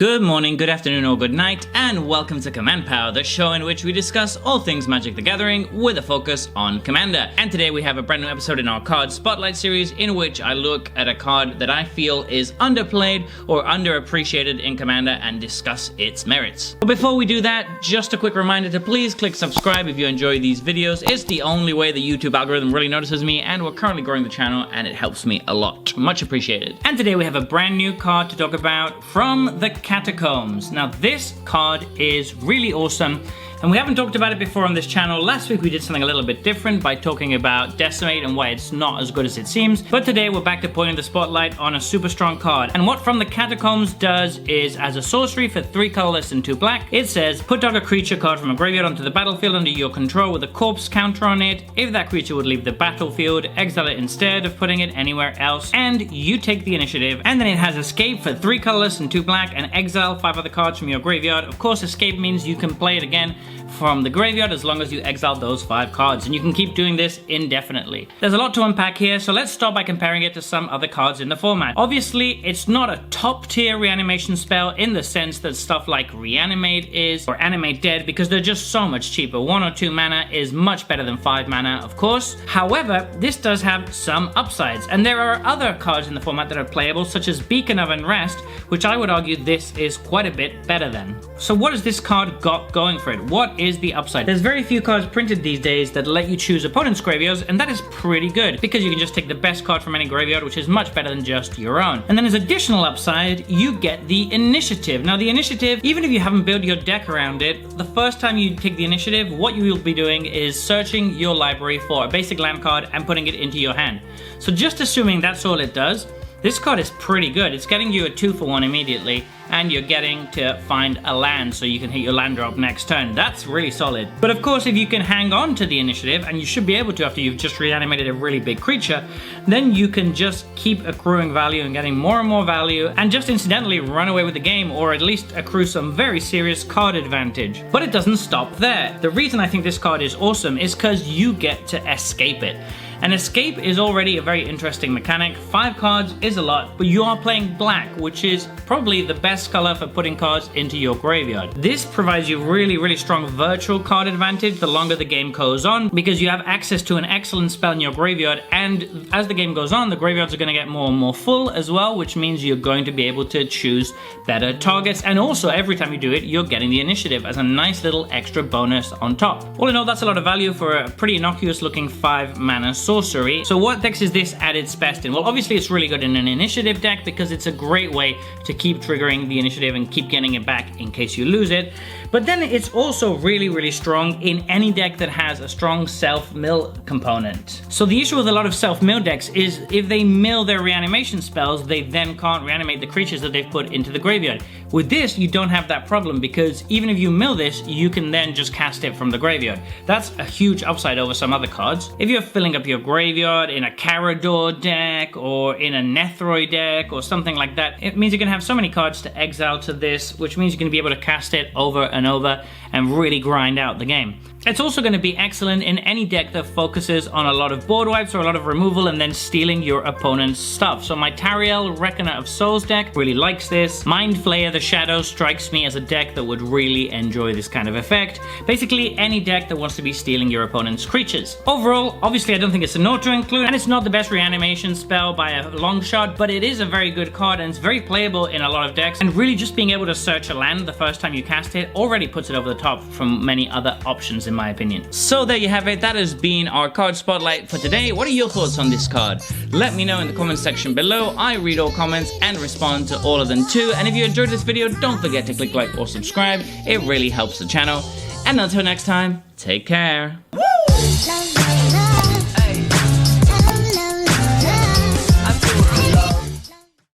Good morning, good afternoon, or good night, and welcome to Command Power, the show in which we discuss all things Magic the Gathering with a focus on Commander. And today we have a brand new episode in our card spotlight series in which I look at a card that I feel is underplayed or underappreciated in Commander and discuss its merits. But before we do that, just a quick reminder to please click subscribe if you enjoy these videos. It's the only way the YouTube algorithm really notices me, and we're currently growing the channel and it helps me a lot. Much appreciated. And today we have a brand new card to talk about, From the Catacombs. Now this card is really awesome, and we haven't talked about it before on this channel. Last week we did something a little bit different by talking about Decimate and why it's not as good as it seems, but today we're back to pointing the spotlight on a super strong card. And what From the Catacombs does is, as a sorcery for 3 colorless and 2 black, it says put target creature card from a graveyard onto the battlefield under your control with a corpse counter on it. If that creature would leave the battlefield, exile it instead of putting it anywhere else, and you take the initiative. And then it has escape for 3 colorless and 2 black, and exile 5 other cards from your graveyard. Of course, escape means you can play it again from the graveyard as long as you exile those 5 cards, and you can keep doing this indefinitely. There's a lot to unpack here, so let's start by comparing it to some other cards in the format. Obviously, it's not a top tier reanimation spell in the sense that stuff like Reanimate is, or Animate Dead, because they're just so much cheaper. 1 or 2 mana is much better than 5 mana, of course. However, this does have some upsides, and there are other cards in the format that are playable, such as Beacon of Unrest, which I would argue this is quite a bit better than. So what has this card got going for it? What is the upside? There's very few cards printed these days that let you choose opponent's graveyards, and that is pretty good because you can just take the best card from any graveyard, which is much better than just your own. And then as additional upside, you get the initiative. Now the initiative, even if you haven't built your deck around it, the first time you take the initiative, what you will be doing is searching your library for a basic land card and putting it into your hand. So just assuming that's all it does, this card is pretty good. It's getting you a 2-for-1 immediately, and you're getting to find a land so you can hit your land drop next turn. That's really solid. But of course, if you can hang on to the initiative, and you should be able to after you've just reanimated a really big creature, then you can just keep accruing value and getting more and more value, and just incidentally run away with the game, or at least accrue some very serious card advantage. But it doesn't stop there. The reason I think this card is awesome is because you get to escape it. And escape is already a very interesting mechanic. 5 cards is a lot, but you are playing black, which is probably the best color for putting cards into your graveyard. This provides you really strong virtual card advantage the longer the game goes on, because you have access to an excellent spell in your graveyard, and as the game goes on, the graveyards are going to get more and more full as well, which means you're going to be able to choose better targets, and also every time you do it, you're getting the initiative as a nice little extra bonus on top. All in all, that's a lot of value for a pretty innocuous looking 5 mana sorcery. So what decks is this at its best in? Well, obviously it's really good in an initiative deck because it's a great way to keep triggering the initiative and keep getting it back in case you lose it. But then it's also really strong in any deck that has a strong self-mill component. So the issue with a lot of self-mill decks is if they mill their reanimation spells, they then can't reanimate the creatures that they've put into the graveyard. With this, you don't have that problem because even if you mill this, you can then just cast it from the graveyard. That's a huge upside over some other cards. If you're filling up your graveyard in a Carador deck or in a Nethroi deck or something like that, it means you're going to have so many cards to exile to this, which means you're going to be able to cast it over and over and really grind out the game. It's also going to be excellent in any deck that focuses on a lot of board wipes or a lot of removal and then stealing your opponent's stuff. So my Tariel Reckoner of Souls deck really likes this. Mind Flayer the Shadow strikes me as a deck that would really enjoy this kind of effect. Basically any deck that wants to be stealing your opponent's creatures. Overall, obviously I don't think it's a note to include, and it's not the best reanimation spell by a long shot, but it is a very good card and it's very playable in a lot of decks, and really just being able to search a land the first time you cast it already puts it over the top from many other options in my opinion. So there you have it. That has been our card spotlight for today. What are your thoughts on this card? Let me know in the comment section below. I read all comments and respond to all of them too. And if you enjoyed this video, don't forget to click like or subscribe. It really helps the channel. And until next time, take care. Woo!